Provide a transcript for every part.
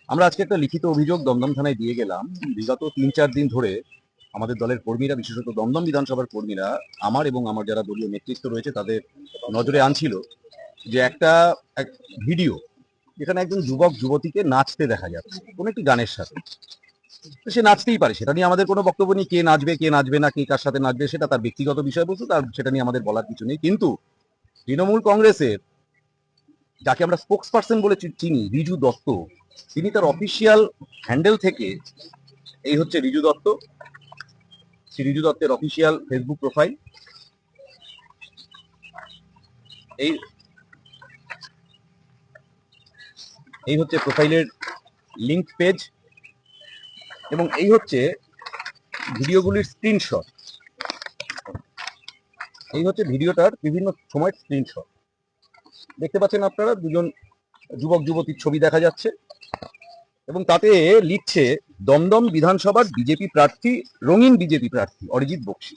আমরা আজকে একটা লিখিত অভিযোগ দমদম থানায় দিয়ে গেলাম। বিগত ৩-৪ দিন ধরে আমাদের দলের কর্মীরা, বিশেষত দমদম বিধানসভার কর্মীরা আমার এবং আমার যারা দলীয় নেতৃত্ব রয়েছে তাদের নজরে আনছিল যে এক ভিডিও যেখানে একজন যুবক যুবতীকে নাচতে দেখা যাচ্ছে কোনো একটি গানের সাথে। তো সে নাচতেই পারে, সেটা নিয়ে আমাদের কোনো বক্তব্য নেই। কে নাচবে কে নাচবে না, কে কার সাথে নাচবে সেটা তার ব্যক্তিগত বিষয়বস্তু, তার সেটা নিয়ে আমাদের বলার কিছু নেই। কিন্তু তৃণমূল কংগ্রেসের যাকে আমরা স্পোক্স পার্সন বলে চিনি, রিজু দত্ত, তিনি তার অফিসিয়াল হ্যান্ডেল থেকে, এই হচ্ছে রিজু দত্ত, শ্রী রিজু দত্তের অফিসিয়াল ফেসবুক প্রোফাইল, এই এই হচ্ছে প্রোফাইলের লিংক পেজ, এবং এই হচ্ছে ভিডিওগুলির স্ক্রিনশট। এই হচ্ছে ভিডিওটার বিভিন্ন সময়ের স্ক্রিনশট। দেখতে পাচ্ছেন আপনারা, দুজন যুবক যুবতীর ছবি দেখা যাচ্ছে এবং তাতে লিখছে দমদম বিধানসভার বিজেপি প্রার্থী, রঙিন বিজেপি প্রার্থী অরিজিৎ বক্সী।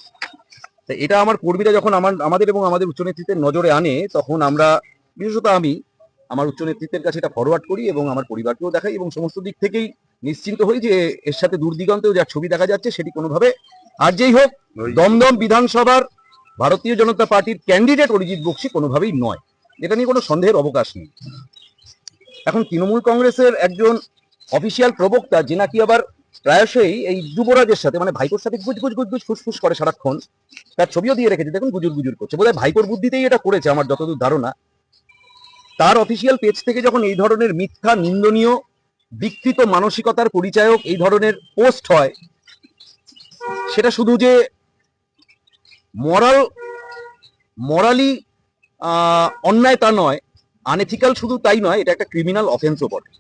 এটা আমার কর্মীরা যখন আমাদের এবং আমাদের উচ্চ নেতৃত্বের নজরে আনে, তখন আমরা, বিশেষত আমি, আমার উচ্চ নেতৃত্বের কাছে এটা ফরওয়ার্ড করি এবং আমার পরিবারকেও দেখাই এবং সমস্ত দিক থেকেই নিশ্চিন্ত হই যে এর সাথে দূর দিগন্তেও যার ছবি দেখা যাচ্ছে সেটি কোনোভাবে, আর যেই হোক, দমদম বিধানসভার ভারতীয় জনতা পার্টির ক্যান্ডিডেট অরিজিৎ বক্সী কোনোভাবেই নয়। এটা নিয়ে কোনো সন্দেহের অবকাশ নেই। এখন তৃণমূল কংগ্রেসের একজন অফিসিয়াল প্রবক্তা, যে নাকি আবার প্রায়শই এই যুবরাজের সাথে, মানে ভাইপোর সাথে গুজ ফুসফুস করে সারাক্ষণ, তার ছবিও দিয়ে রেখেছে, দেখুন গুজুর গুজুর করছে, বোধহয় ভাইপোর বুদ্ধিতেই এটা করেছে আমার যতদূর ধারণা। তার অফিসিয়াল পেজ থেকে যখন এই ধরনের মিথ্যা, নিন্দনীয়, বিকৃত মানসিকতার পরিচায়ক এই ধরনের পোস্ট হয়, সেটা শুধু যে মরালি অন্যায় তা নয়, আনএথিক্যাল শুধু তাই নয়, এটা একটা ক্রিমিনাল অফেন্সও বটে।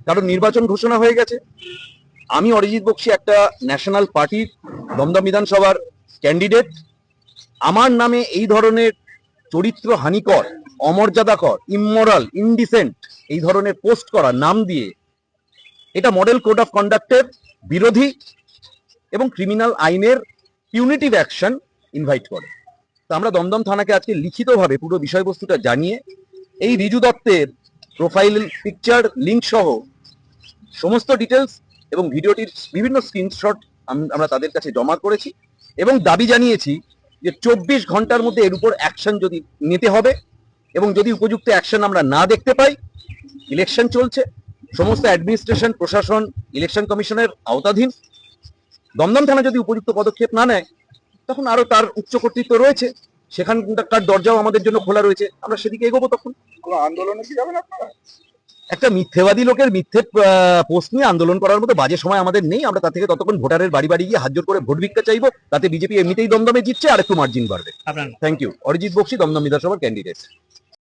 কারণ নির্বাচন ঘোষণা হয়ে গেছে, আমি অরিজিৎ বক্সী একটা ন্যাশনাল পার্টির দমদম বিধানসভার ক্যান্ডিডেট। আমার নামে এই ধরনের চরিত্র হানিকর, অমর্যাদাকর, ইমমরাল, ইনডিসেন্ট এই ধরনের পোস্ট করা নাম দিয়ে, এটা মডেল কোড অফ কন্ডাক্টের বিরোধী এবং ক্রিমিনাল আইনের পিউনিটিভ অ্যাকশন ইনভাইট করে। তো আমরা দমদম থানাকে আজকে লিখিতভাবে পুরো বিষয়বস্তুটা জানিয়ে এই রিজু দত্তের প্রোফাইল পিকচার, লিঙ্ক সহ সমস্ত ডিটেলস এবং ভিডিওটির বিভিন্ন স্ক্রিনশট আমরা তাদের কাছে জমা করেছি এবং দাবি জানিয়েছি যে 24 ঘন্টার মধ্যে এর উপর অ্যাকশন যদি নিতে হবে, এবং যদি উপযুক্ত অ্যাকশন আমরা না দেখতে পাই, ইলেকশন চলছে, সমস্ত অ্যাডমিনিস্ট্রেশন, প্রশাসন ইলেকশন কমিশনের আওতাধীন, দমদম থানা যদি উপযুক্ত পদক্ষেপ না নেয়, তখন আরো তার উচ্চ কর্তৃত্ব রয়েছে, সেখানকার দরজাও আমাদের জন্য খোলা রয়েছে, আমরা সেদিকে এগোবো। তখন আন্দোলনে কি যাবেন আপনারা? একটা মিথ্যেবাদী লোকের মিথ্যে পোস্ট নিয়ে আন্দোলন করার মতো বাজে সময় আমাদের নেই। আমরা তার থেকে ততক্ষণ ভোটারের বাড়ি বাড়ি গিয়ে হাত জোর করে ভোট ভিক্ষা চাইবো, তাতে বিজেপি এমনিতেই দমদমে জিতছে, আর একটু মার্জিন বাড়বে। Thank you. অরিজিৎ বক্সী, দমদম বিধানসভার ক্যান্ডিডেট।